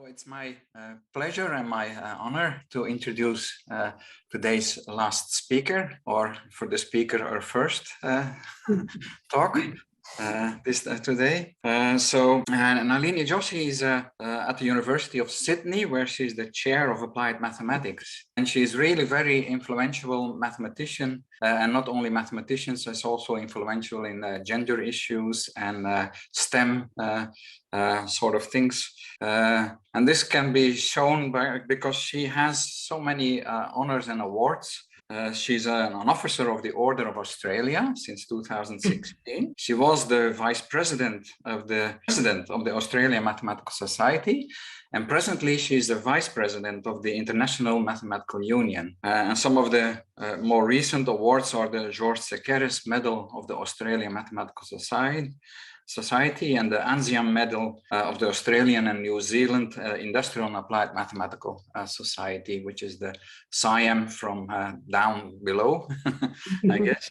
It's my pleasure and my honor to introduce today's last speaker, or for the speaker, our first talk today. Nalini Joshi is at the University of Sydney, where she's the chair of applied mathematics. And she's really very influential mathematician, and not only mathematicians, she's also influential in gender issues and STEM sort of things. And this can be shown because she has so many honors and awards. She's an officer of the Order of Australia since 2016. She was the vice president of the Australian Mathematical Society, and presently she's the vice president of the International Mathematical Union. And some of the more recent awards are the Georges Sekeres Medal of the Australian Mathematical Society and the Anziam Medal of the Australian and New Zealand Industrial and Applied Mathematical Society, which is the SIAM from down below, I guess.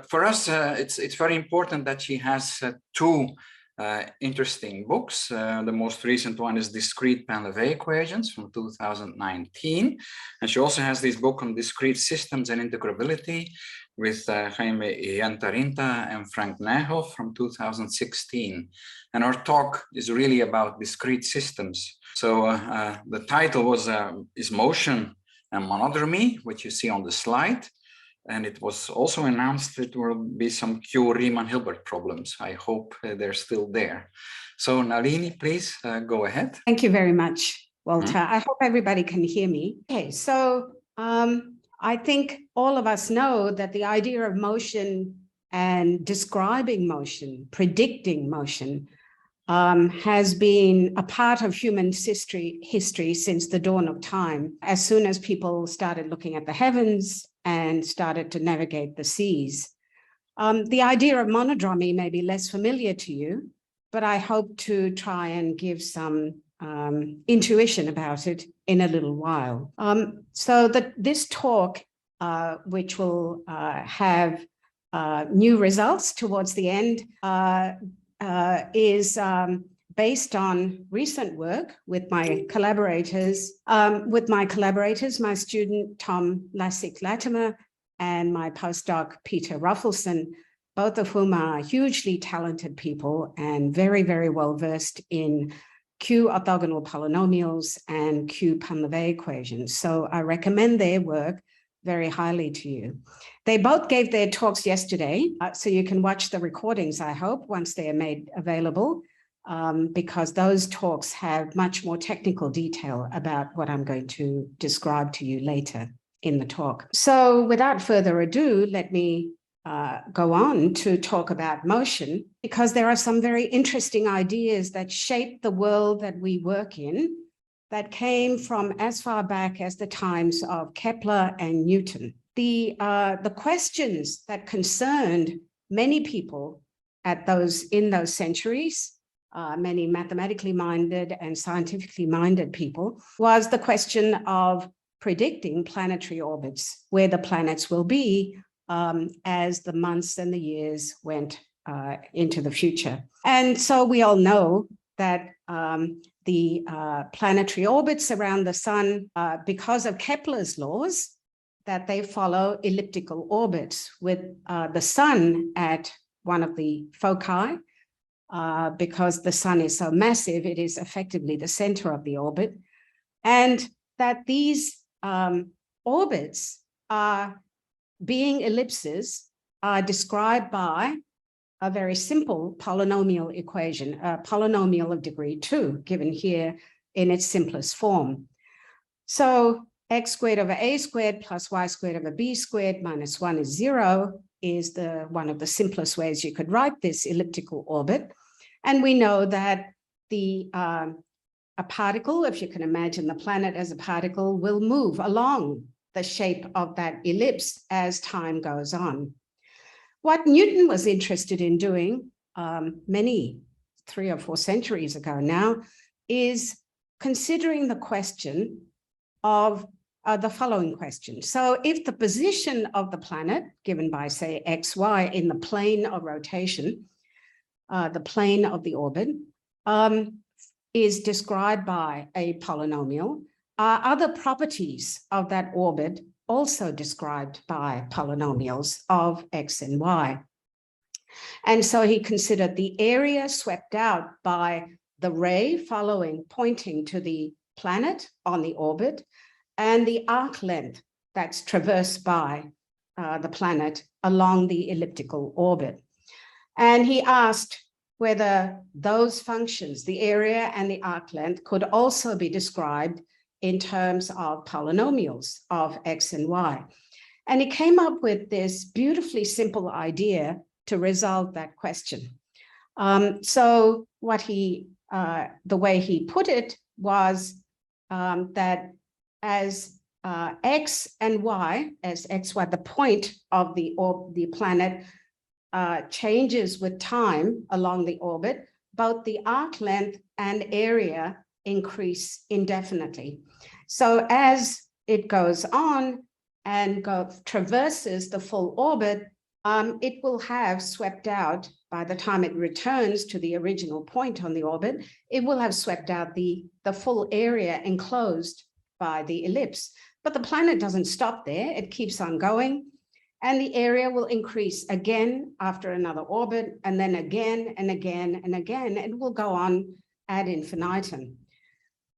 For us, it's very important that she has two interesting books. The most recent one is Discrete Painlevé Equations from 2019. And she also has this book on discrete systems and integrability with Jaime Yantarinta and Frank Nijhoff from 2016. And our talk is really about discrete systems. So the title was Is Motion and Monodromy, which you see on the slide. And it was also announced that there will be some Q-Riemann-Hilbert problems. I hope they're still there. So Nalini, please go ahead. Thank you very much, Walter. I hope everybody can hear me. Okay, so I think all of us know that the idea of motion and describing motion, predicting motion, has been a part of human history since the dawn of time, as soon as people started looking at the heavens and started to navigate the seas. The idea of monodromy may be less familiar to you, but I hope to try and give some intuition about it in a little while. So this talk, which will have new results towards the end, is based on recent work with my collaborators, my student Tom Lassick-Latimer and my postdoc Peter Ruffelson, both of whom are hugely talented people and very, very well versed in Q-Orthogonal Polynomials and Q-Painlevé equations. So I recommend their work very highly to you. They both gave their talks yesterday, so you can watch the recordings, I hope, once they are made available, because those talks have much more technical detail about what I'm going to describe to you later in the talk. So without further ado, let me go on to talk about motion, because there are some very interesting ideas that shape the world that we work in that came from as far back as the times of Kepler and Newton. The questions that concerned many people in those centuries, many mathematically minded and scientifically minded people, was the question of predicting planetary orbits, where the planets will be as the months and the years went into the future. And so we all know that the planetary orbits around the sun, because of Kepler's laws, that they follow elliptical orbits with the sun at one of the foci. Because the sun is so massive, it is effectively the center of the orbit. And that these orbits being ellipses are described by a very simple polynomial equation, a polynomial of degree 2, given here in its simplest form. So x squared over a squared plus y squared over b squared minus 1 is 0 is one of the simplest ways you could write this elliptical orbit. And we know that a particle, if you can imagine the planet as a particle, will move along the shape of that ellipse as time goes on. What Newton was interested in doing 3 or 4 centuries ago now is considering the question of the following question. So if the position of the planet, given by, say, x, y, in the plane of rotation, the plane of the orbit, is described by a polynomial, are other properties of that orbit also described by polynomials of x and y? And so he considered the area swept out by the ray pointing to the planet on the orbit, and the arc length that's traversed by the planet along the elliptical orbit. And he asked whether those functions, the area and the arc length, could also be described in terms of polynomials of x and y. And he came up with this beautifully simple idea to resolve that question. So what the way he put it was that as x and y, as xy, the point of the planet changes with time along the orbit, both the arc length and area increase indefinitely. So as it goes on and traverses the full orbit, it will have swept out, by the time it returns to the original point on the orbit, it will have swept out the full area enclosed by the ellipse. But the planet doesn't stop there, it keeps on going, and the area will increase again after another orbit, and then again and again and again. It will go on ad infinitum.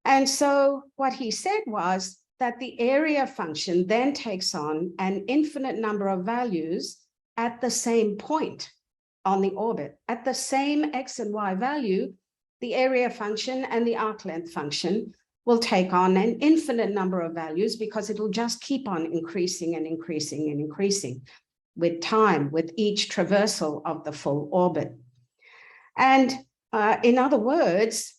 And so what he said was that the area function then takes on an infinite number of values at the same point on the orbit. At the same x and y value, the area function and the arc length function will take on an infinite number of values, because it will just keep on increasing and increasing and increasing with time, with each traversal of the full orbit. And in other words,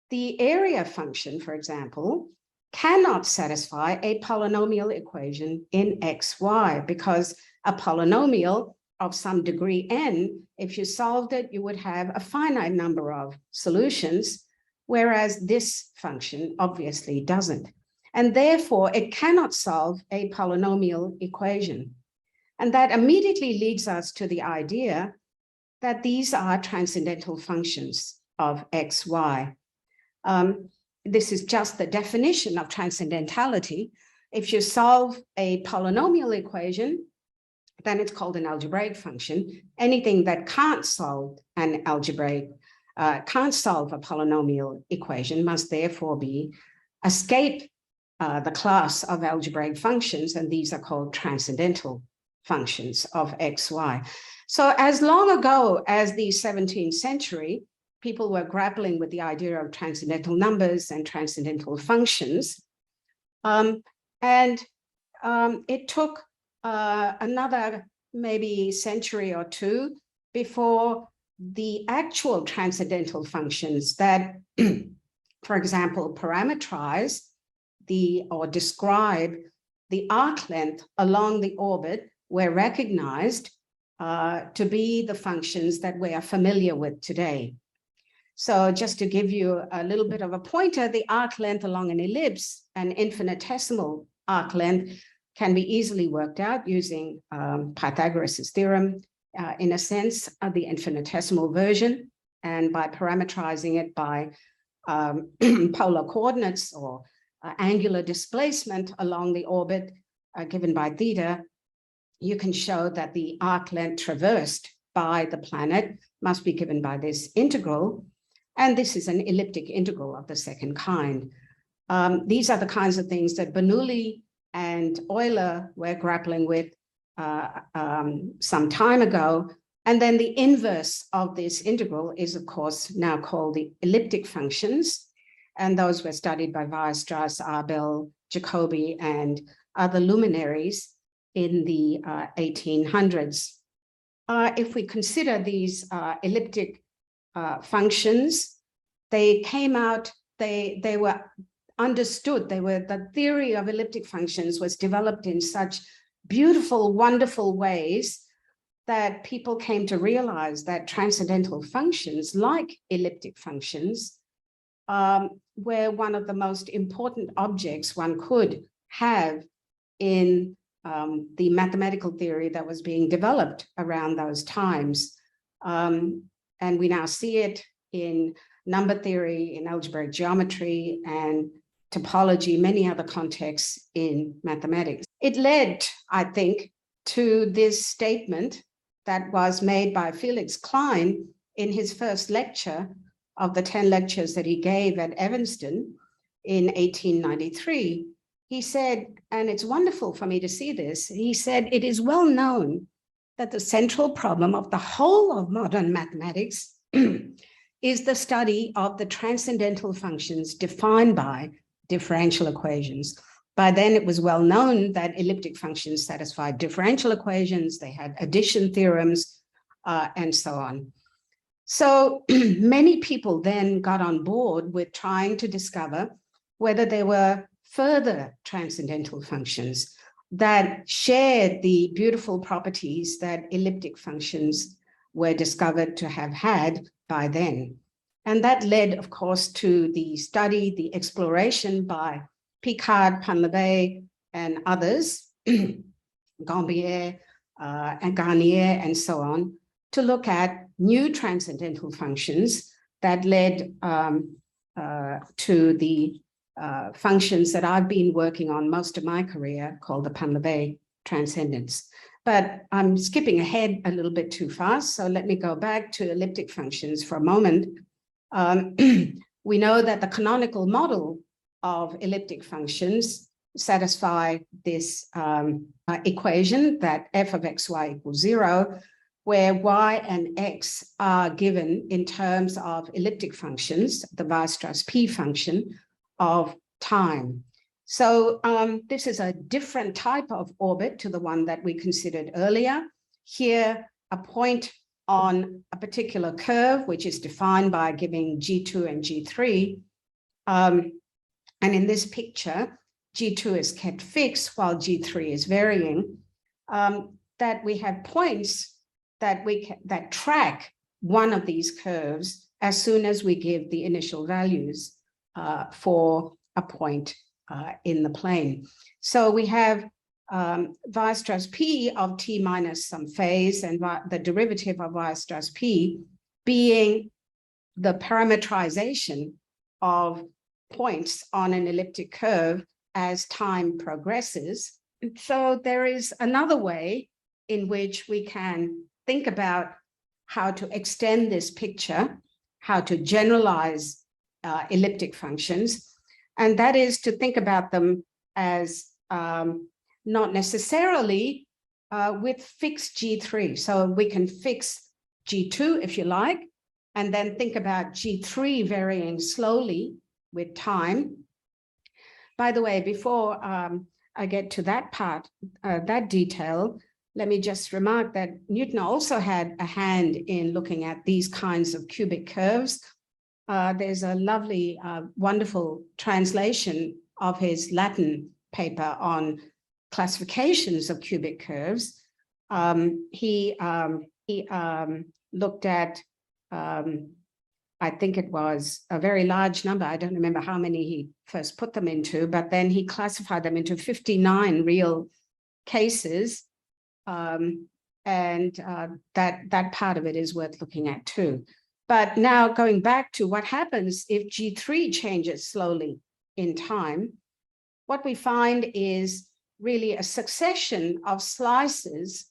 the area function, for example, cannot satisfy a polynomial equation in xy, because a polynomial of some degree n, if you solved it, you would have a finite number of solutions, whereas this function obviously doesn't. And therefore, it cannot solve a polynomial equation. And that immediately leads us to the idea that these are transcendental functions of x, y. This is just the definition of transcendentality. If you solve a polynomial equation, then it's called an algebraic function. Anything that can't solve an algebraic, can't solve a polynomial equation must therefore escape the class of algebraic functions, and these are called transcendental functions of x, y. So as long ago as the 17th century, people were grappling with the idea of transcendental numbers and transcendental functions. It took another maybe century or two before the actual transcendental functions that, for example, parameterize or describe the arc length along the orbit were recognized to be the functions that we are familiar with today. So just to give you a little bit of a pointer, the arc length along an ellipse, an infinitesimal arc length, can be easily worked out using Pythagoras' theorem, in a sense, of the infinitesimal version, and by parameterizing it by polar coordinates or angular displacement along the orbit given by theta, you can show that the arc length traversed by the planet must be given by this integral. And this is an elliptic integral of the second kind. These are the kinds of things that Bernoulli and Euler were grappling with some time ago. And then the inverse of this integral is, of course, now called the elliptic functions. And those were studied by Weierstrass, Abel, Jacobi, and other luminaries in the 1800s. If we consider these elliptic functions, they came out, they were understood, the theory of elliptic functions was developed in such beautiful, wonderful ways that people came to realize that transcendental functions, like elliptic functions, were one of the most important objects one could have in the mathematical theory that was being developed around those times. And we now see it in number theory, in algebraic geometry, and topology, many other contexts in mathematics. It led, I think, to this statement that was made by Felix Klein in his first lecture of the 10 lectures that he gave at Evanston in 1893. He said, and it's wonderful for me to see this, he said, it is well known that the central problem of the whole of modern mathematics is the study of the transcendental functions defined by differential equations. By then, it was well known that elliptic functions satisfied differential equations, they had addition theorems, and so on. So many people then got on board with trying to discover whether there were further transcendental functions that shared the beautiful properties that elliptic functions were discovered to have had by then. And that led, of course, to the study, the exploration by Picard, Painlevé, and others, Gambier and Garnier, and so on, to look at new transcendental functions that led to the functions that I've been working on most of my career, called the Painlevé transcendence. But I'm skipping ahead a little bit too fast, so let me go back to elliptic functions for a moment. We know that the canonical model of elliptic functions satisfy this equation that f of xy equals 0, where y and x are given in terms of elliptic functions, the Weierstrass P function of time. So this is a different type of orbit to the one that we considered earlier. Here, a point on a particular curve, which is defined by giving G2 and G3. And in this picture, G2 is kept fixed while G3 is varying, that we have points that track one of these curves as soon as we give the initial values for a point in the plane. So we have Weierstrass P of t minus some phase, and the derivative of Weierstrass P being the parametrization of points on an elliptic curve as time progresses. So there is another way in which we can think about how to extend this picture, how to generalize elliptic functions, and that is to think about them as not necessarily with fixed G3. So we can fix G2 if you like, and then think about G3 varying slowly with time. By the way, before I get to that part, that detail, let me just remark that Newton also had a hand in looking at these kinds of cubic curves. There's a lovely, wonderful translation of his Latin paper on classifications of cubic curves. He looked at, I think it was a very large number. I don't remember how many he first put them into, but then he classified them into 59 real cases. That part of it is worth looking at too. But now going back to what happens if G3 changes slowly in time, what we find is really a succession of slices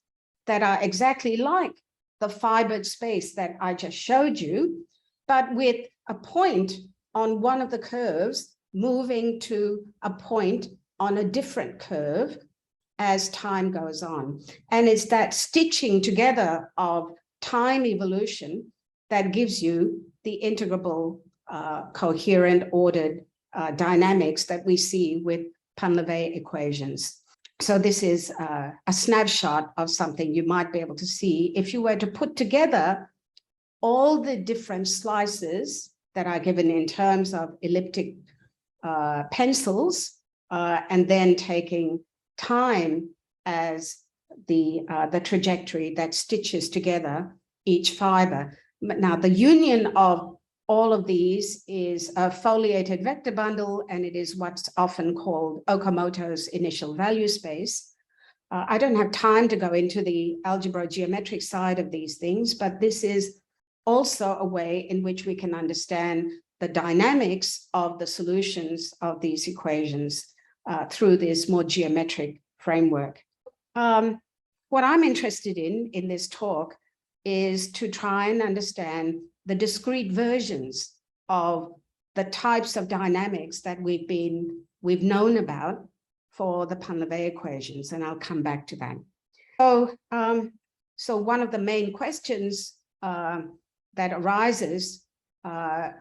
that are exactly like the fibered space that I just showed you, but with a point on one of the curves moving to a point on a different curve as time goes on. And it's that stitching together of time evolution that gives you the integrable, coherent, ordered dynamics that we see with Painlevé equations. So this is a snapshot of something you might be able to see if you were to put together all the different slices that are given in terms of elliptic pencils, and then taking time as the trajectory that stitches together each fiber. Now, the union of all of these is a foliated vector bundle, and it is what's often called Okamoto's initial value space. I don't have time to go into the algebra geometric side of these things, but this is also a way in which we can understand the dynamics of the solutions of these equations through this more geometric framework. What I'm interested in this talk is to try and understand the discrete versions of the types of dynamics that we've known about for the Painlevé equations, and I'll come back to that. So one of the main questions that arises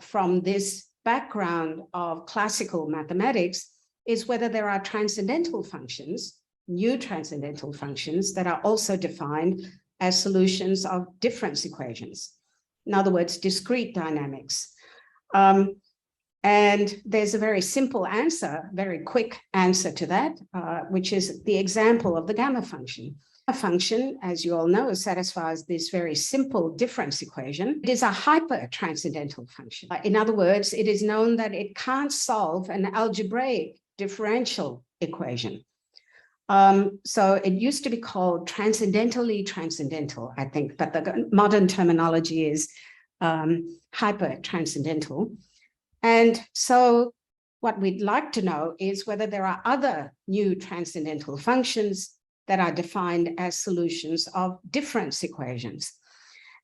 from this background of classical mathematics is whether there are transcendental functions, new transcendental functions, that are also defined as solutions of difference equations. In other words, discrete dynamics. And there's a very simple answer, very quick answer to that, which is the example of the gamma function. A function, as you all know, satisfies this very simple difference equation. It is a hyper-transcendental function. In other words, it is known that it can't solve an algebraic differential equation. So it used to be called transcendentally transcendental, I think, but the modern terminology is hyper-transcendental. And so what we'd like to know is whether there are other new transcendental functions that are defined as solutions of difference equations.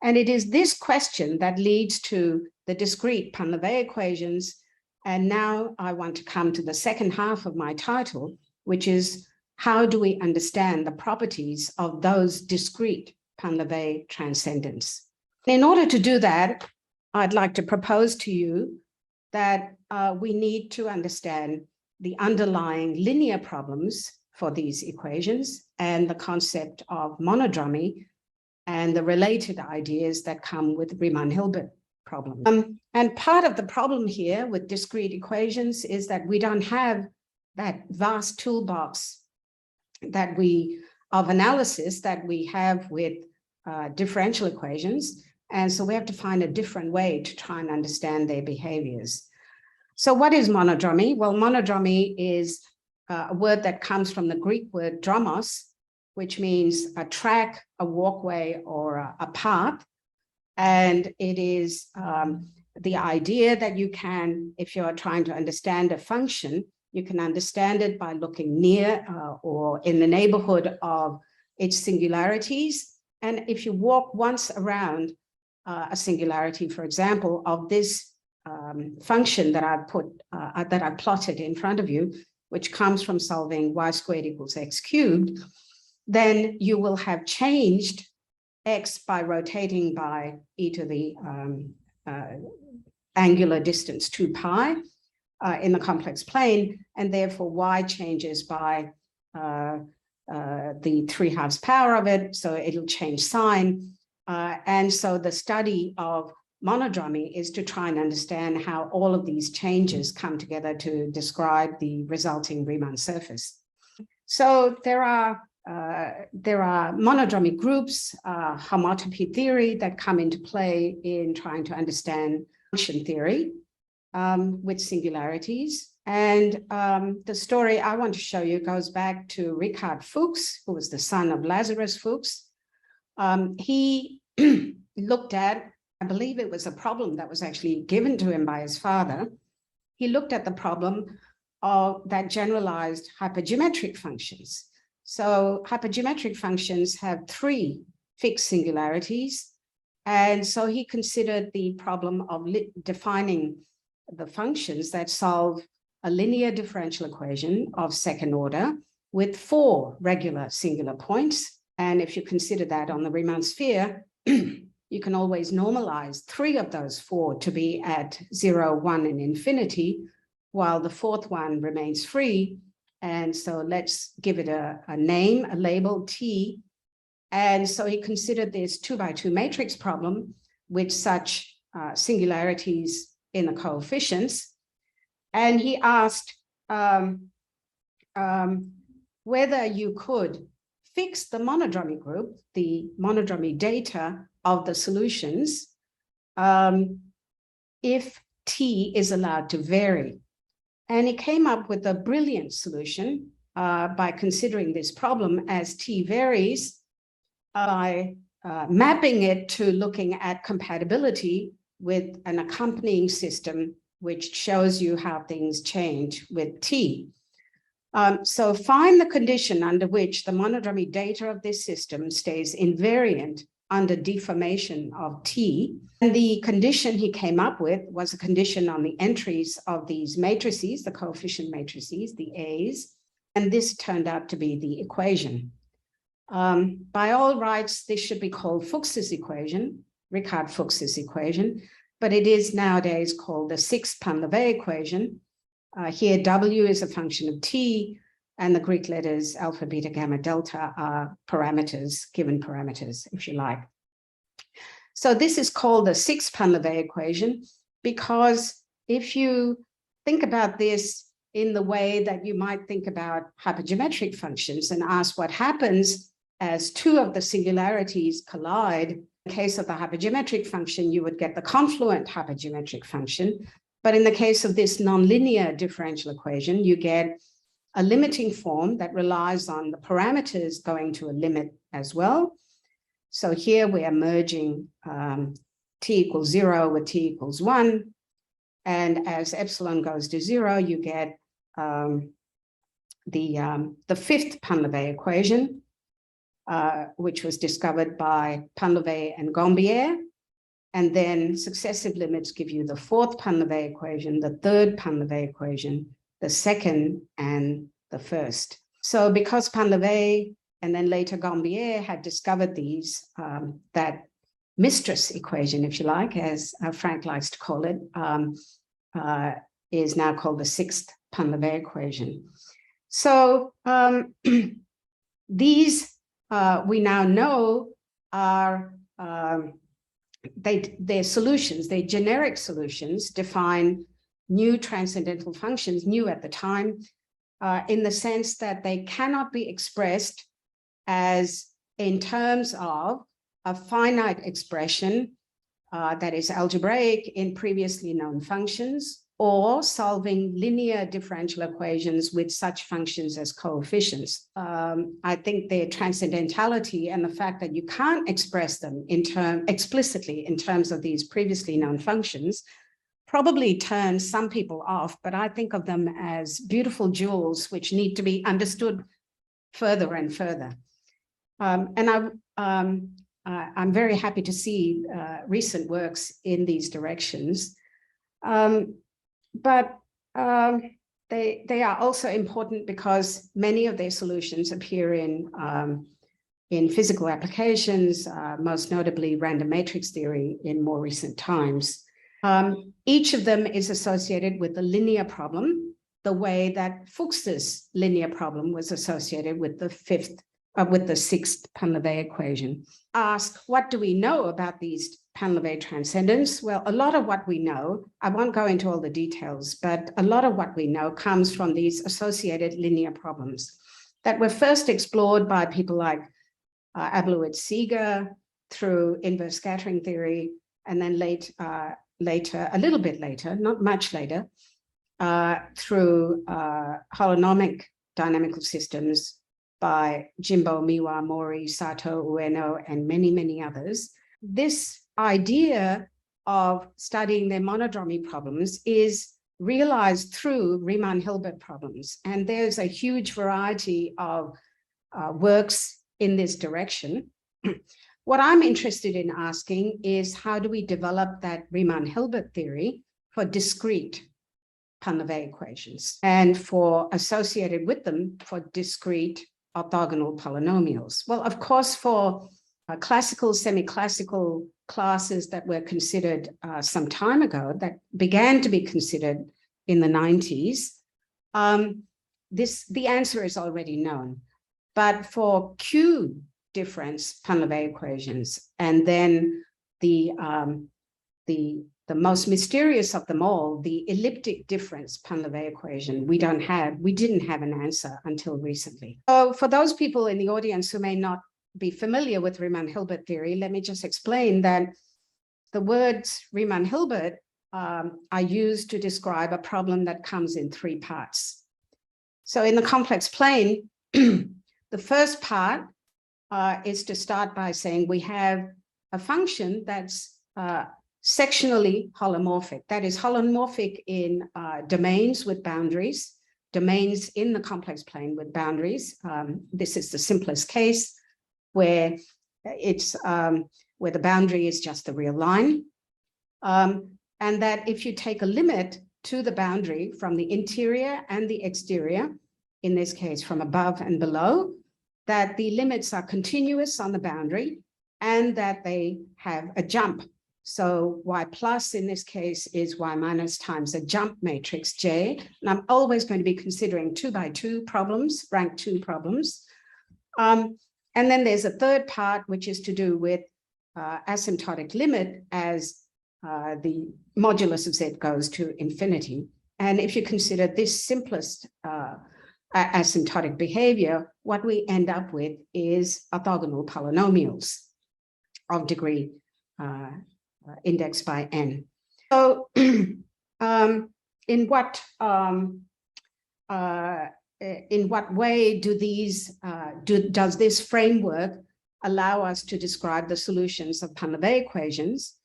And it is this question that leads to the discrete Painlevé equations. And now I want to come to the second half of my title, which is how do we understand the properties of those discrete Painlevé transcendents? In order to do that, I'd like to propose to you that we need to understand the underlying linear problems for these equations and the concept of monodromy and the related ideas that come with Riemann-Hilbert problem. And part of the problem here with discrete equations is that we don't have that vast toolbox of analysis that we have with differential equations. And so we have to find a different way to try and understand their behaviors. So what is monodromy? Well, monodromy is a word that comes from the Greek word dromos, which means a track, a walkway, or a path. And it is the idea that you can, if you're trying to understand a function, you can understand it by looking near or in the neighborhood of its singularities. And if you walk once around a singularity, for example, of this function that I've plotted in front of you, which comes from solving y² = x³, then you will have changed x by rotating by e to the angular distance 2 pi in the complex plane, and therefore y changes by the 3/2 power of it, so it'll change sign. And so the study of monodromy is to try and understand how all of these changes come together to describe the resulting Riemann surface. So there are monodromy groups, homotopy theory, that come into play in trying to understand function theory with singularities. And the story I want to show you goes back to Richard Fuchs, who was the son of Lazarus Fuchs. He looked at, I believe it was a problem that was actually given to him by his father. He looked at the problem of that generalized hypergeometric functions. So hypergeometric functions have 3 fixed singularities. And so he considered the problem of defining the functions that solve a linear differential equation of second order with 4 regular singular points. And if you consider that on the Riemann sphere, you can always normalize 3 of those 4 to be at 0, 1, and infinity, while the 4th one remains free. And so let's give it a name, a label, T. And so he considered this 2x2 matrix problem with such singularities in the coefficients. And he asked whether you could fix the monodromy group, the monodromy data of the solutions, if T is allowed to vary. And he came up with a brilliant solution by considering this problem as T varies by mapping it to looking at compatibility with an accompanying system, which shows you how things change with T. So find the condition under which the monodromy data of this system stays invariant under deformation of T. And the condition he came up with was a condition on the entries of these matrices, the coefficient matrices, the A's, and this turned out to be the equation. By all rights, this should be called Fuchs's equation, Ricard-Fuchs's equation, but it is nowadays called the sixth Painlevé equation. Here, W is a function of T, and the Greek letters alpha, beta, gamma, delta are parameters, given parameters, if you like. So this is called the sixth Painlevé equation because if you think about this in the way that you might think about hypergeometric functions and ask what happens as two of the singularities collide, in the case of the hypergeometric function, you would get the confluent hypergeometric function. But in the case of this nonlinear differential equation, you get a limiting form that relies on the parameters going to a limit as well. So here we are merging t equals 0 with t equals 1. And as epsilon goes to 0, you get the fifth Painlevé equation, which was discovered by Painlevé and Gambier. And then successive limits give you the fourth Painlevé equation, the third Painlevé equation, the second, and the first. So because Painlevé and then later Gambier had discovered these, that mistress equation, if you like, as Frank likes to call it, is now called the sixth Painlevé equation. So these we now know are they're solutions, they're generic solutions, define new transcendental functions, new at the time, in the sense that they cannot be expressed as in terms of a finite expression that is algebraic in previously known functions, or solving linear differential equations with such functions as coefficients. I think their transcendentality and the fact that you can't express them explicitly in terms of these previously known functions probably turns some people off, but I think of them as beautiful jewels which need to be understood further and further. And I'm very happy to see recent works in these directions. But they are also important because many of their solutions appear in physical applications, most notably random matrix theory in more recent times. Each of them is associated with the linear problem, the way that Fuchs's linear problem was associated with the sixth Painlevé equation. Ask, what do we know about these Painlevé transcendents? Well, a lot of what we know, I won't go into all the details, but a lot of what we know comes from these associated linear problems that were first explored by people like Ablowitz-Seeger through inverse scattering theory, and then later, a little bit later, not much later, through holonomic dynamical systems by Jimbo, Miwa, Mori, Sato, Ueno, and many, many others. This idea of studying their monodromy problems is realized through Riemann-Hilbert problems. And there's a huge variety of works in this direction. What I'm interested in asking is, how do we develop that Riemann-Hilbert theory for discrete Painlevé equations and for associated with them for discrete orthogonal polynomials? Well, of course, for classical, semi-classical classes that were considered some time ago, that began to be considered in the 90s, the answer is already known. But for Q difference Painlevé equations, and then the most mysterious of them all, the elliptic difference Painlevé equation, we didn't have an answer until recently. So for those people in the audience who may not be familiar with Riemann-Hilbert theory, let me just explain that the words Riemann-Hilbert are used to describe a problem that comes in three parts. So in the complex plane, the first part is to start by saying we have a function that's sectionally holomorphic. That is holomorphic in domains with boundaries, domains in the complex plane with boundaries. This is the simplest case where it's where the boundary is just the real line. And that if you take a limit to the boundary from the interior and the exterior, in this case from above and below, that the limits are continuous on the boundary and that they have a jump. So y plus in this case is y minus times a jump matrix J. And I'm always going to be considering 2 by 2 problems, rank 2 problems. And then there's a third part, which is to do with asymptotic limit as the modulus of z goes to infinity. And if you consider this simplest asymptotic behavior, what we end up with is orthogonal polynomials of degree indexed by n. So in what way do these does this framework allow us to describe the solutions of Painlevé equations?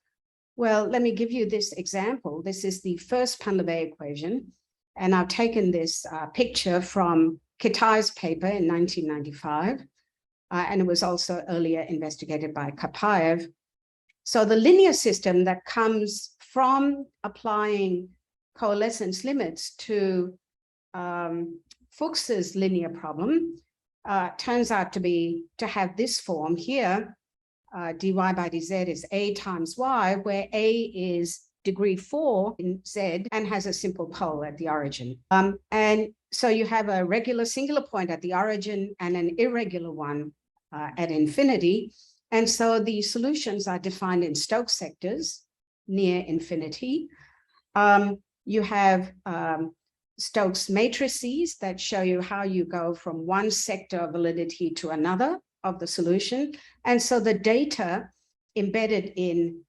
Well, let me give you this example. This is the first Painlevé equation, and I've taken this picture from Kitai's paper in 1995, and it was also earlier investigated by Kapaev. So the linear system that comes from applying coalescence limits to Fuchs's linear problem turns out to have this form here. Dy by dz is a times y, where a is degree 4 in z and has a simple pole at the origin. And so you have a regular singular point at the origin and an irregular one at infinity. And so the solutions are defined in Stokes sectors near infinity. You have Stokes matrices that show you how you go from one sector of validity to another of the solution. And so the data embedded in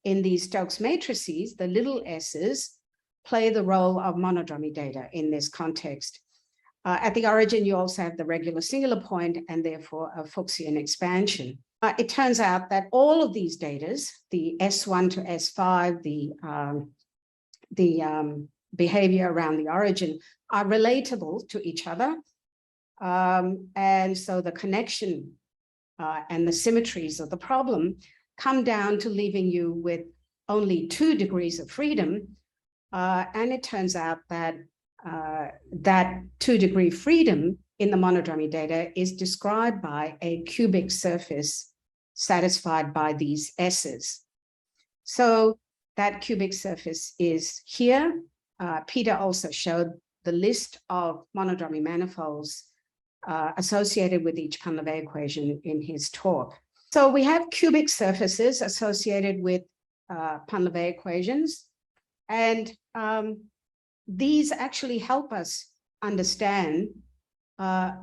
these Stokes matrices, the little s's, play the role of monodromy data in this context. At the origin, you also have the regular singular point and therefore a Fuchsian expansion. It turns out that all of these datas, the S1 to S5, the behavior around the origin, are relatable to each other. And so the connection and the symmetries of the problem come down to leaving you with only 2 degrees of freedom. And it turns out that that 2-degree freedom in the monodromy data is described by a cubic surface satisfied by these S's. So that cubic surface is here. Peter also showed the list of monodromy manifolds associated with each Painlevé equation in his talk. So we have cubic surfaces associated with Painlevé equations, and these actually help us understand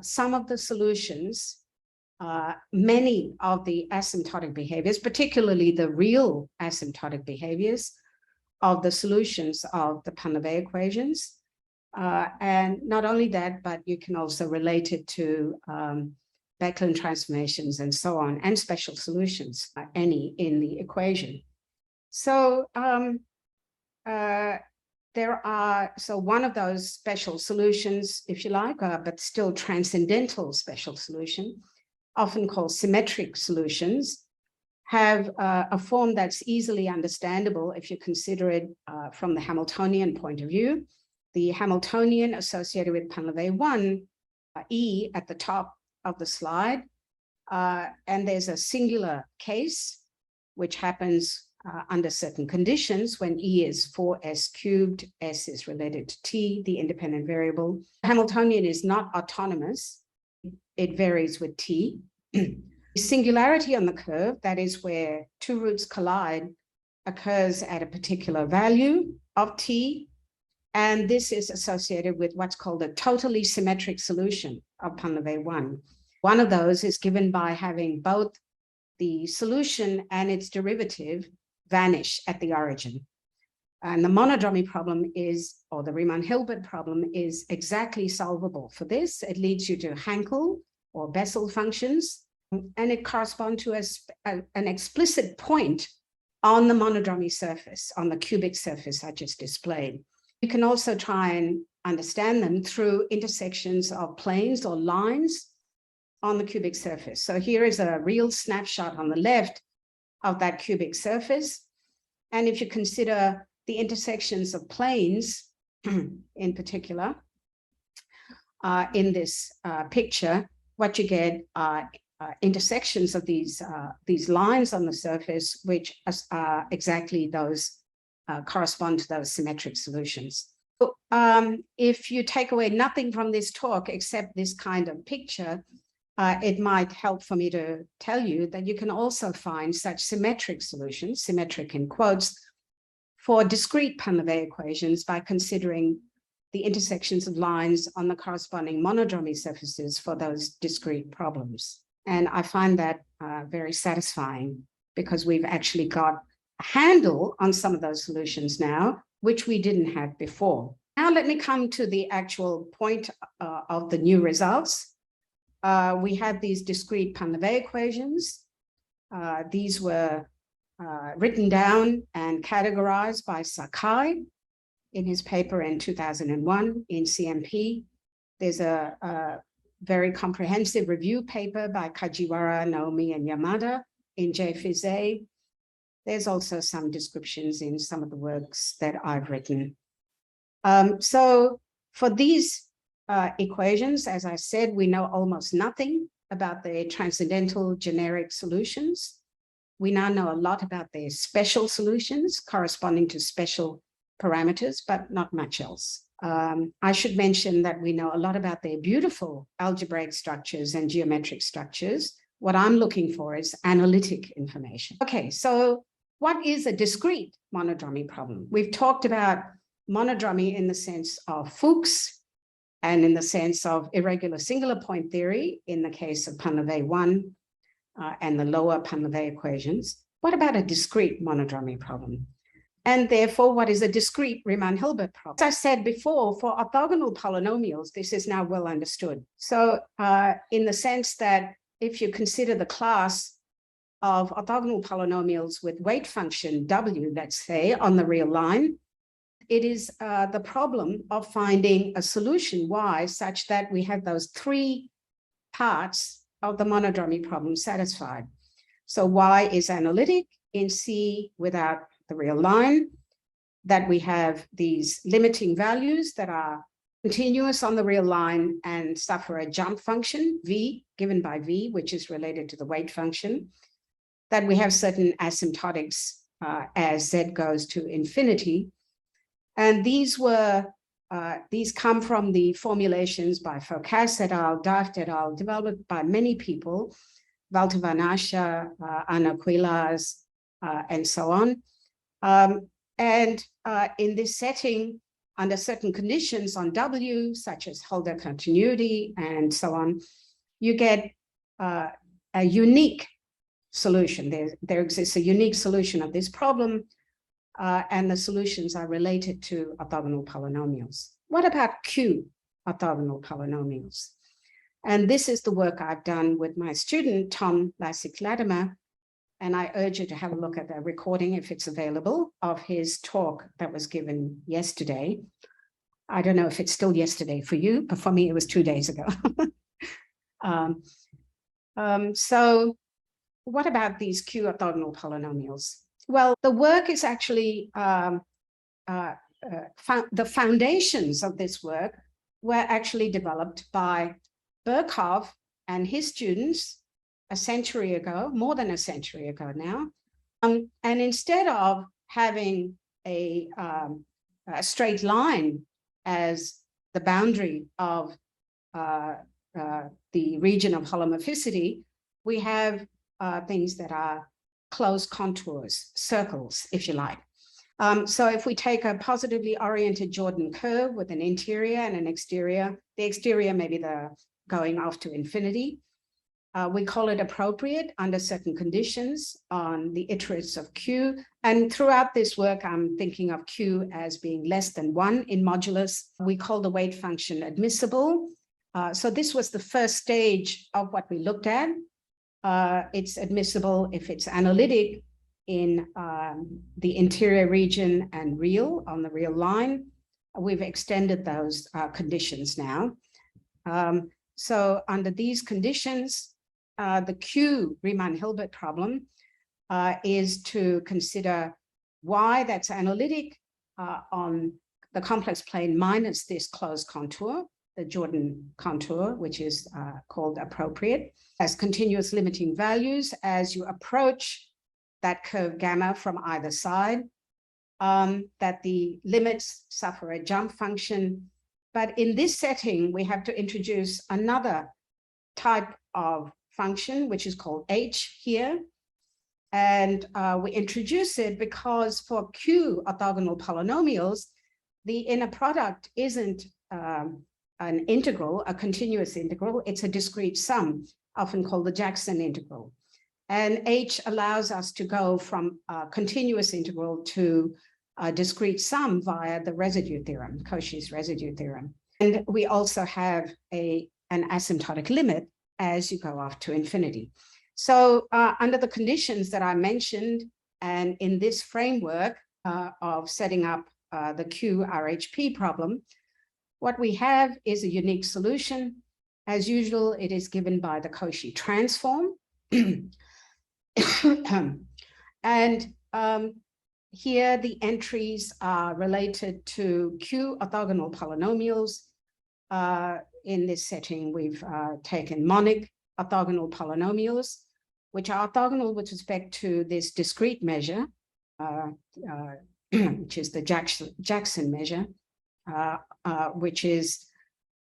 some of the solutions, many of the asymptotic behaviors, particularly the real asymptotic behaviors of the solutions of the Painlevé equations. And not only that, but you can also relate it to Vector transformations and so on, and special solutions, any in the equation. So so one of those special solutions, if you like, but still transcendental special solution, often called symmetric solutions, have a form that's easily understandable if you consider it from the Hamiltonian point of view. The Hamiltonian associated with Painlevé 1, E at the top of the slide, and there's a singular case which happens under certain conditions when E is 4s cubed, S is related to T, the independent variable. Hamiltonian is not autonomous, it varies with T. Singularity on the curve, that is where 2 roots collide, occurs at a particular value of T, and this is associated with what's called a totally symmetric solution of Painlevé 1. One of those is given by having both the solution and its derivative vanish at the origin. And the monodromy problem is, or the Riemann-Hilbert problem, is exactly solvable for this. It leads you to Hankel or Bessel functions, and it corresponds to an explicit point on the monodromy surface, on the cubic surface I just displayed. You can also try and understand them through intersections of planes or lines on the cubic surface. So here is a real snapshot on the left of that cubic surface. And if you consider the intersections of planes in particular, in this picture, what you get are intersections of these lines on the surface, which are exactly those correspond to those symmetric solutions. So, if you take away nothing from this talk except this kind of picture, it might help for me to tell you that you can also find such symmetric solutions, symmetric in quotes, for discrete Painlevé equations by considering the intersections of lines on the corresponding monodromy surfaces for those discrete problems. And I find that very satisfying because we've actually got a handle on some of those solutions now, which we didn't have before. Now let me come to the actual point of the new results. We have these discrete Painlevé equations. These were written down and categorized by Sakai in his paper in 2001 in CMP. There's a very comprehensive review paper by Kajiwara, Naomi, and Yamada in JPhys. There's also some descriptions in some of the works that I've written. So for these equations, as I said, we know almost nothing about the transcendental generic solutions. We now know a lot about their special solutions corresponding to special parameters, but not much else. I should mention that we know a lot about their beautiful algebraic structures and geometric structures. What I'm looking for is analytic information. Okay, so what is a discrete monodromy problem? We've talked about monodromy in the sense of Fuchs and in the sense of irregular singular point theory in the case of Painlevé 1 and the lower Painlevé equations. What about a discrete monodromy problem? And therefore, what is a discrete Riemann-Hilbert problem? As I said before, for orthogonal polynomials, this is now well understood. So in the sense that if you consider the class of orthogonal polynomials with weight function W, let's say, on the real line, it is the problem of finding a solution Y such that we have those three parts of the monodromy problem satisfied. So Y is analytic in C without the real line, that we have these limiting values that are continuous on the real line and suffer a jump function, V, given by V, which is related to the weight function, that we have certain asymptotics as Z goes to infinity. And these come from the formulations by Foucault et al., Daft et al., developed by many people, Walter van Asscher, Anna Quilas, and so on. In this setting, under certain conditions on W, such as Holder continuity and so on, you get a unique solution. There exists a unique solution of this problem, and the solutions are related to orthogonal polynomials. What about Q orthogonal polynomials? And this is the work I've done with my student, Tom Lassig-Latimer, and I urge you to have a look at the recording, if it's available, of his talk that was given yesterday. I don't know if it's still yesterday for you, but for me, it was 2 days ago. So what about these Q orthogonal polynomials? Well, the work is actually, the foundations of this work were actually developed by Birkhoff and his students a century ago, more than a century ago now. And instead of having a straight line as the boundary of the region of holomorphicity, we have things that are closed contours, circles, if you like. So if we take a positively oriented Jordan curve with an interior and an exterior, the exterior may be the going off to infinity. We call it appropriate under certain conditions on the iterates of Q. And throughout this work, I'm thinking of Q as being less than 1 in modulus. We call the weight function admissible So this was the first stage of what we looked at. It's admissible if it's analytic in the interior region and real on the real line. We've extended those conditions now. So under these conditions, the Q-Riemann-Hilbert problem is to consider why that's analytic on the complex plane minus this closed contour, the Jordan contour, which is called appropriate, as continuous limiting values as you approach that curve gamma from either side, that the limits suffer a jump function. But in this setting, we have to introduce another type of function, which is called H here. And we introduce it because for Q orthogonal polynomials, the inner product isn't an integral, a continuous integral, it's a discrete sum, often called the Jackson integral. And H allows us to go from a continuous integral to a discrete sum via the residue theorem, Cauchy's residue theorem. And we also have an asymptotic limit as you go off to infinity. So under the conditions that I mentioned, and in this framework of setting up the Q-RHP problem, what we have is a unique solution. As usual, it is given by the Cauchy transform. And here the entries are related to Q orthogonal polynomials. In this setting, we've taken monic orthogonal polynomials, which are orthogonal with respect to this discrete measure, which is the Jackson measure, which is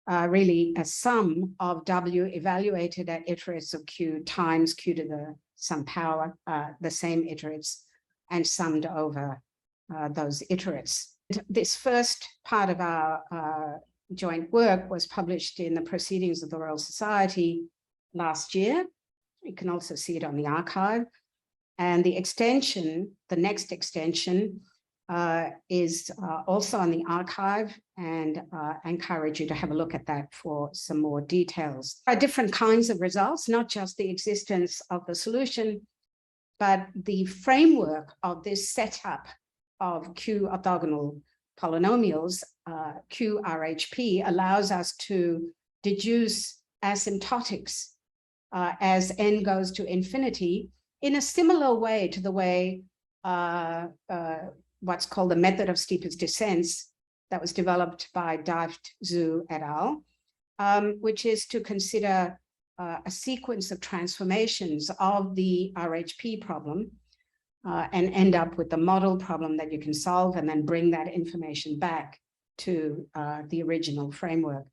really a sum of W evaluated at iterates of Q times Q to the some power, the same iterates, and summed over those iterates. This first part of our joint work was published in the Proceedings of the Royal Society last year. You can also see it on the archive. And the extension, the next extension, is also on the archive, and I encourage you to have a look at that for some more details. There are different kinds of results, not just the existence of the solution, but the framework of this setup of Q orthogonal polynomials, Q-RHP, allows us to deduce asymptotics as n goes to infinity in a similar way to the way what's called the method of steepest descents that was developed by Daift, Zhu et al., which is to consider a sequence of transformations of the RHP problem and end up with the model problem that you can solve and then bring that information back to the original framework.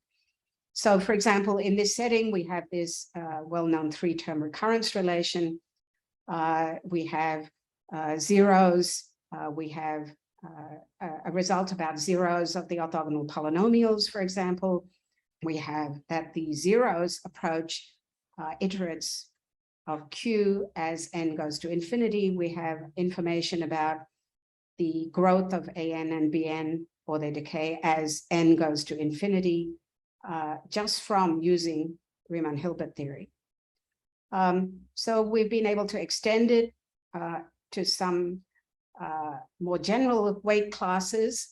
So, for example, in this setting, we have this well-known three-term recurrence relation. We have zeros. We have a result about zeros of the orthogonal polynomials, for example. We have that the zeros approach iterates of Q as n goes to infinity. We have information about the growth of AN and BN, or their decay, as n goes to infinity, just from using Riemann-Hilbert theory. So we've been able to extend it to some more general weight classes.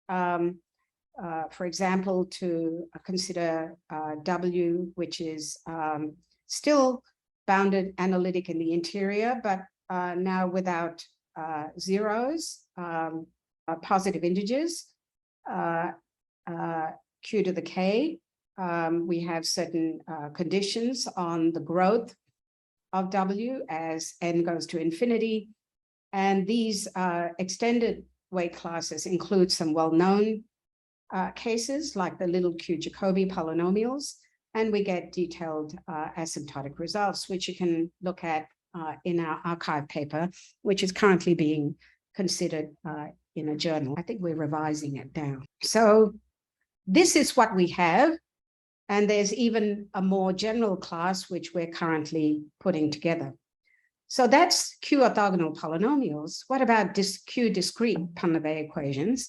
For example, to consider W, which is still bounded analytic in the interior, but now without zeros, positive integers, Q to the K. We have certain conditions on the growth of W as n goes to infinity. And these extended weight classes include some well-known cases like the little Q Jacobi polynomials, and we get detailed asymptotic results, which you can look at in our archive paper, which is currently being considered in a journal. I think we're revising it now. So this is what we have, and there's even a more general class which we're currently putting together. So that's Q orthogonal polynomials. What about Q discrete Pandavae equations?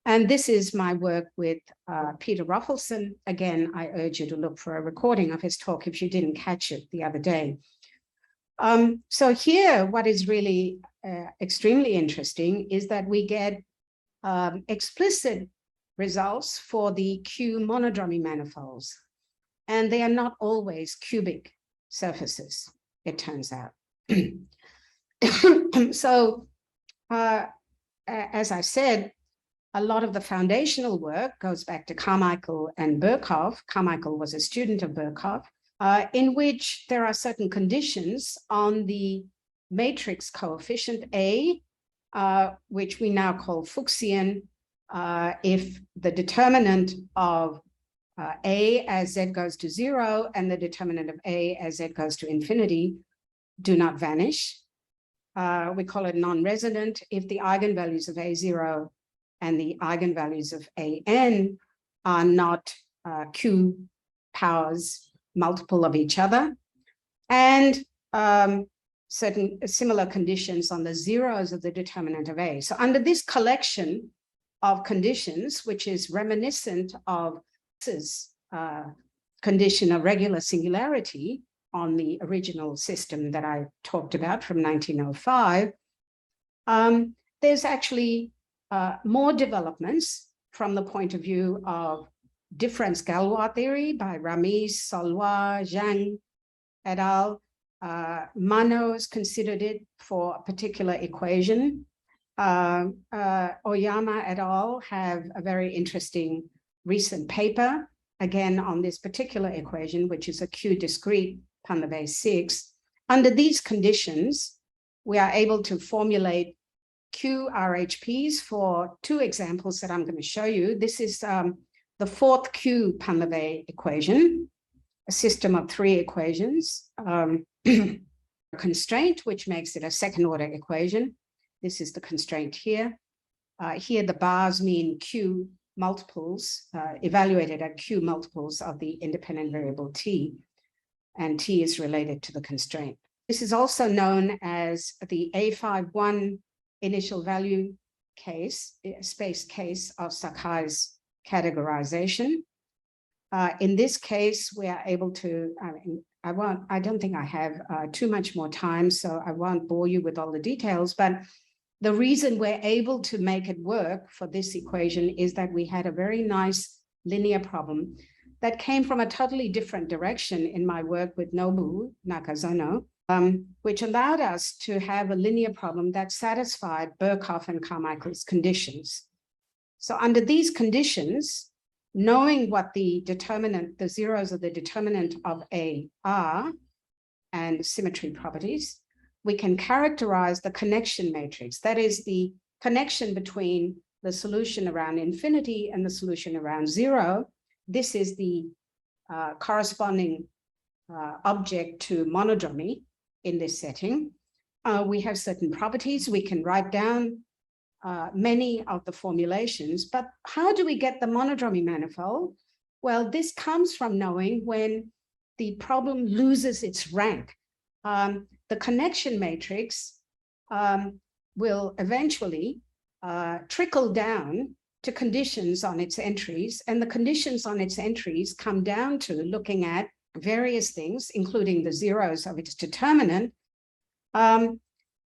And this is my work with Peter Ruffelson. Again, I urge you to look for a recording of his talk if you didn't catch it the other day. So here, what is really extremely interesting is that we get explicit results for the Q Monodromy manifolds. And they are not always cubic surfaces, it turns out. So, as I said, a lot of the foundational work goes back to Carmichael and Birkhoff. Carmichael was a student of Birkhoff, in which there are certain conditions on the matrix coefficient A, which we now call Fuchsian, if the determinant of A as Z goes to 0 and the determinant of A as Z goes to infinity do not vanish. We call it non-resonant if the eigenvalues of A0 and the eigenvalues of AN are not Q powers multiple of each other. And certain similar conditions on the zeros of the determinant of A. So under this collection of conditions, which is reminiscent of this condition of regular singularity on the original system that I talked about from 1905, there's actually more developments from the point of view of difference-Galois theory by Ramis, Sollois, Zhang et al. Manos considered it for a particular equation. Oyama et al. Have a very interesting recent paper, again, on this particular equation, which is a Q discrete Pandavae 6. Under these conditions, we are able to formulate Q RHPs for two examples that I'm going to show you. This is the fourth Q Painlevé equation, a system of three equations, a constraint, which makes it a second order equation. This is the constraint here. Here, the bars mean Q multiples, evaluated at Q multiples of the independent variable T, and T is related to the constraint. This is also known as the A51 initial value case, space case of Sakai's categorization. In this case, we are able to, I don't think I have too much more time, so I won't bore you with all the details, but the reason we're able to make it work for this equation is that we had a very nice linear problem that came from a totally different direction in my work with Nobu Nakazono, which allowed us to have a linear problem that satisfied Birkhoff and Carmichael's conditions. So under these conditions, knowing what the determinant, the zeros of the determinant of A are, and symmetry properties, we can characterize the connection matrix. That is the connection between the solution around infinity and the solution around 0. This is the corresponding object to monodromy in this setting. We have certain properties. We can write down many of the formulations, but how do we get the monodromy manifold? Well, this comes from knowing when the problem loses its rank. The connection matrix will eventually trickle down to conditions on its entries, and the conditions on its entries come down to looking at various things, including the zeros of its determinant.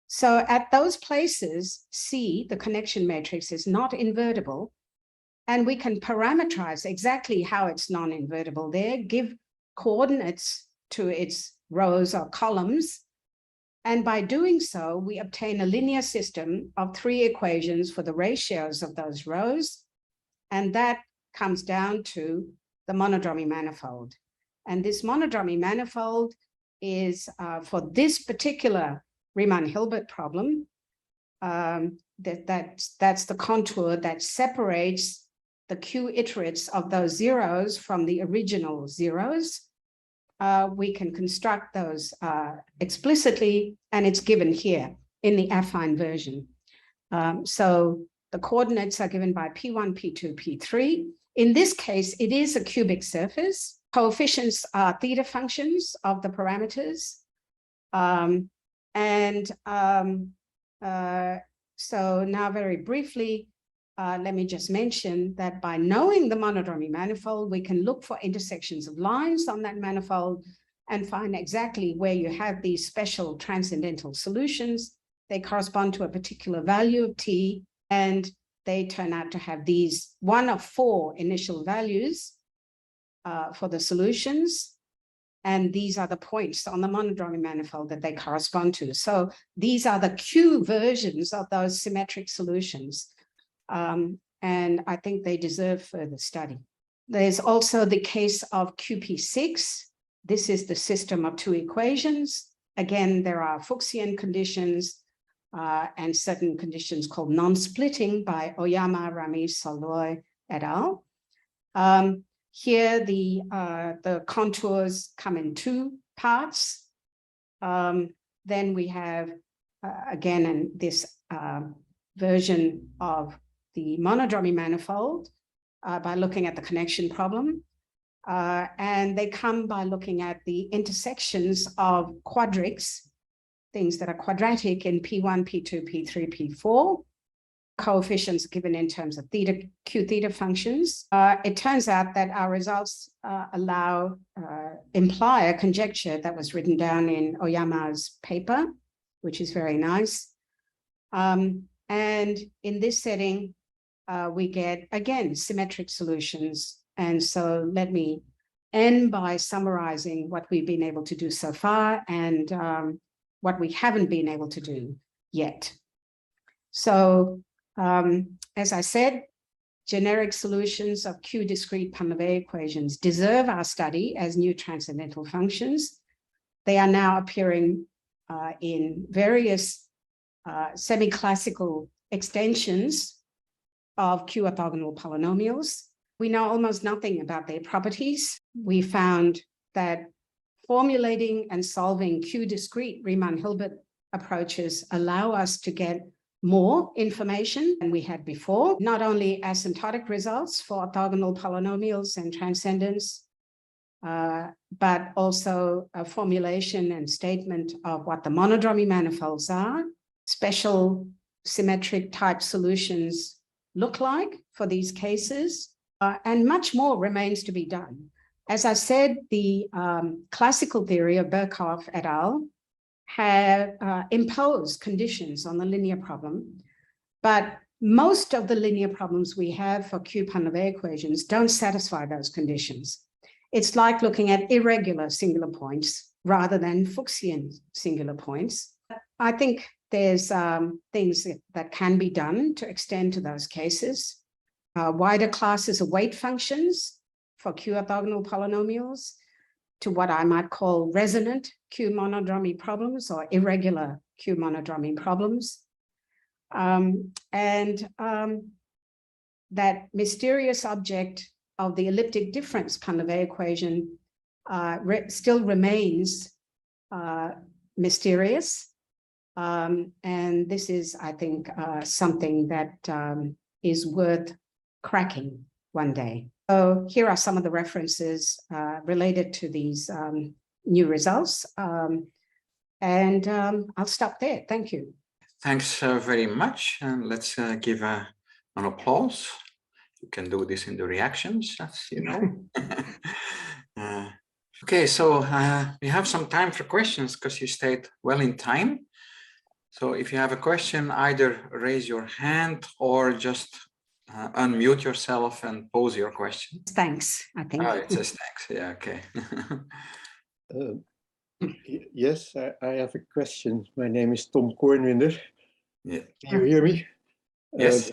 So at those places, C, the connection matrix, is not invertible, and we can parameterize exactly how it's non-invertible there, give coordinates to its rows or columns, and by doing so, we obtain a linear system of three equations for the ratios of those rows, and that comes down to the monodromy manifold. And this monodromy manifold is for this particular Riemann-Hilbert problem, that's the contour that separates the Q iterates of those zeros from the original zeros. We can construct those explicitly, and it's given here in the affine version. So the coordinates are given by P1, P2, P3. In this case, it is a cubic surface. Coefficients are theta functions of the parameters. So now very briefly, let me just mention that by knowing the monodromy manifold, we can look for intersections of lines on that manifold and find exactly where you have these special transcendental solutions. They correspond to a particular value of t, and they turn out to have these one of four initial values for the solutions. And these are the points on the monodromy manifold that they correspond to. So these are the Q versions of those symmetric solutions. And I think they deserve further study. There's also the case of QP6. This is the system of two equations. Again, there are Fuchsian conditions and certain conditions called non-splitting by Oyama, Rami, Soloy, et al. Here, the contours come in two parts. Then we have, again, this version of the monodromy manifold by looking at the connection problem. And they come by looking at the intersections of quadrics, things that are quadratic in P1, P2, P3, P4. Coefficients given in terms of theta, Q theta functions. It turns out that our results imply a conjecture that was written down in Oyama's paper, which is very nice. And in this setting, we get, again, symmetric solutions. And so let me end by summarizing what we've been able to do so far and what we haven't been able to do yet. So, as I said, generic solutions of Q discrete Pandavae equations deserve our study as new transcendental functions. They are now appearing in various semi-classical extensions of Q orthogonal polynomials. We know almost nothing about their properties. We found that formulating and solving Q discrete Riemann-Hilbert approaches allow us to get more information than we had before, not only asymptotic results for orthogonal polynomials and transcendence, but also a formulation and statement of what the monodromy manifolds are, special symmetric type solutions look like for these cases, and much more remains to be done. As I said, the classical theory of Birkhoff et al. Have imposed conditions on the linear problem, but most of the linear problems we have for Q Pandavae equations don't satisfy those conditions. It's like looking at irregular singular points rather than Fuchsian singular points. I think there's things that can be done to extend to those cases. Wider classes of weight functions for Q orthogonal polynomials to what I might call resonant Q monodromy problems or irregular Q monodromy problems. That mysterious object of the elliptic difference Pandavae equation still remains mysterious. And this is, I think, something that is worth cracking one day. So here are some of the references related to these new results. I'll stop there. Thank you. Thanks very much. And let's give an applause. You can do this in the reactions, as you know. Okay, so we have some time for questions because you stayed well in time. So if you have a question, either raise your hand or just unmute yourself and pose your question. Thanks, I think. Oh, it says thanks. Yeah, okay. Yes, I have a question. My name is Tom Kornwinder. Yeah. Can you hear me? Yes.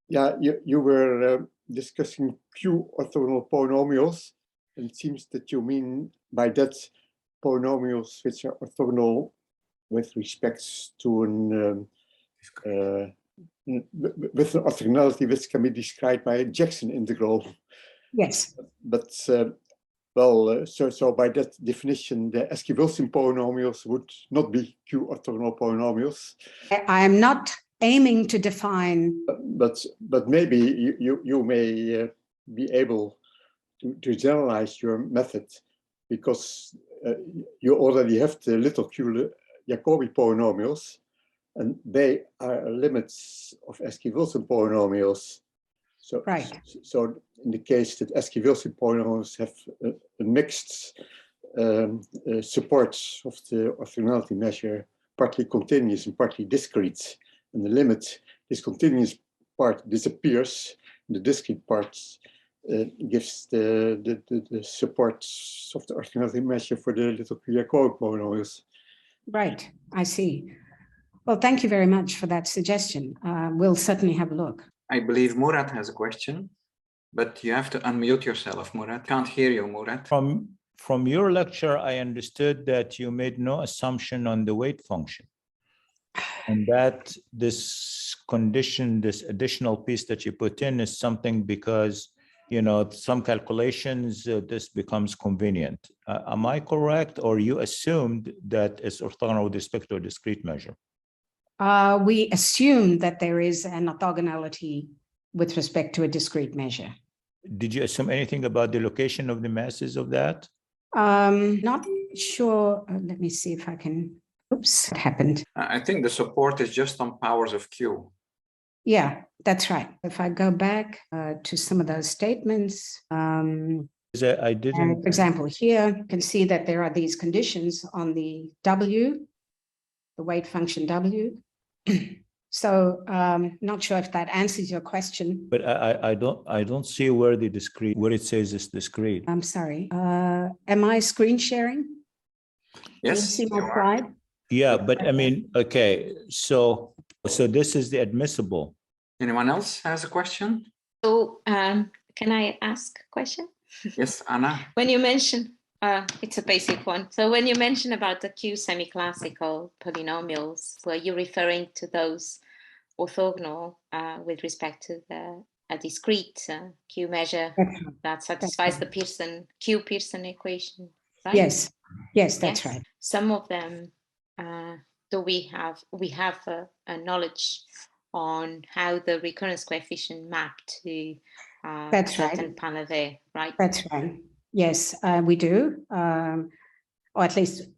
Yeah, you were discussing Q orthogonal polynomials, and it seems that you mean by that polynomials which are orthogonal with respect to an with an orthogonality which can be described by a Jackson integral. Yes. But well, so by that definition, the Esquivel-Wilson polynomials would not be Q orthogonal polynomials. I am not aiming to define. But maybe you may be able to generalize your method because you already have the little Q Jacobi polynomials, and they are limits of Esquivel-Wilson polynomials. So, Right. so in the case that Esquivel-Wilson polynomials have a mixed supports of the orthogonality measure, partly continuous and partly discrete, and the limit, this continuous part disappears, and the discrete part gives the supports of the orthogonality measure for the little Q-Riemann polynomials. Right, I see. Well, thank you very much for that suggestion. We'll certainly have a look. I believe Murat has a question, but you have to unmute yourself, Murat. Can't hear you, Murat. From your lecture, I understood that you made no assumption on the weight function, and that this condition, this additional piece that you put in, is something because, you know, some calculations, this becomes convenient. Am I correct, or you assumed that it's orthogonal with respect to a discrete measure? We assume that there is an orthogonality with respect to a discrete measure. Did you assume anything about the location of the masses of that? Not sure. Let me see if I can. Oops, what happened? I think the support is just on powers of Q. Yeah, that's right. If I go back to some of those statements, I didn't. for example, here you can see that there are these conditions on the W, the weight function W. So not sure if that answers your question. But I don't see where the discrete, where it says it's discrete. I'm sorry. Am I screen sharing? Yes. Can you see my slide? Yeah, but I mean, okay, so this is the admissible. Anyone else has a question? So can I ask a question? Yes, Anna. When you mention, it's a basic one. So when you mention about the Q semi-classical polynomials, were you referring to those orthogonal with respect to a discrete Q measure that satisfies the Q-Pearson equation, right? Yes, yes, that's right. Some of them, do we have a knowledge on how the recurrence coefficient map to That's certain right. Painlevé, right? That's right. Yes, we do, or at least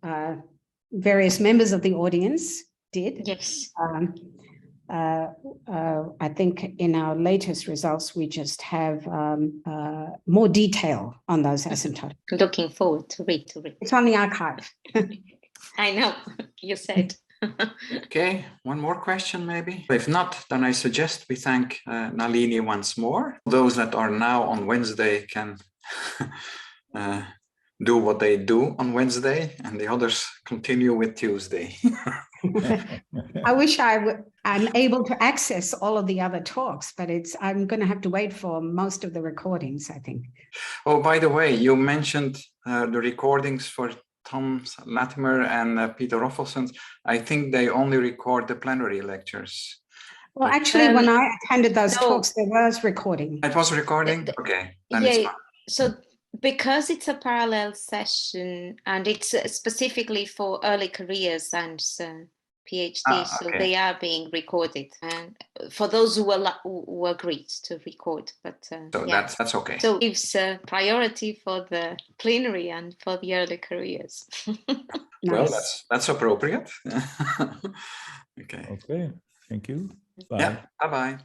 various members of the audience did. Yes. I think in our latest results, we just have more detail on those asymptotes. Looking forward to read. It's on the archive. I know, you said. Okay, one more question maybe. If not, then I suggest we thank Nalini once more. Those that are now on Wednesday can do what they do on Wednesday, and the others continue with Tuesday. I wish I'm able to access all of the other talks, but I'm going to have to wait for most of the recordings, I think. Oh, by the way, you mentioned the recordings for Tom Latimer and Peter Roffelson's. I think they only record the plenary lectures. Well, actually, when I attended those talks, there was recording. It was recording? Okay. Then it's fine. So because it's a parallel session and it's specifically for early careers and PhD, so they are being recorded, and for those who agreed to record. But so yeah. That's okay. So it gives priority for the plenary and for the early careers. Well, that's appropriate. Okay. Okay. Thank you. Bye. Yeah. Bye-bye.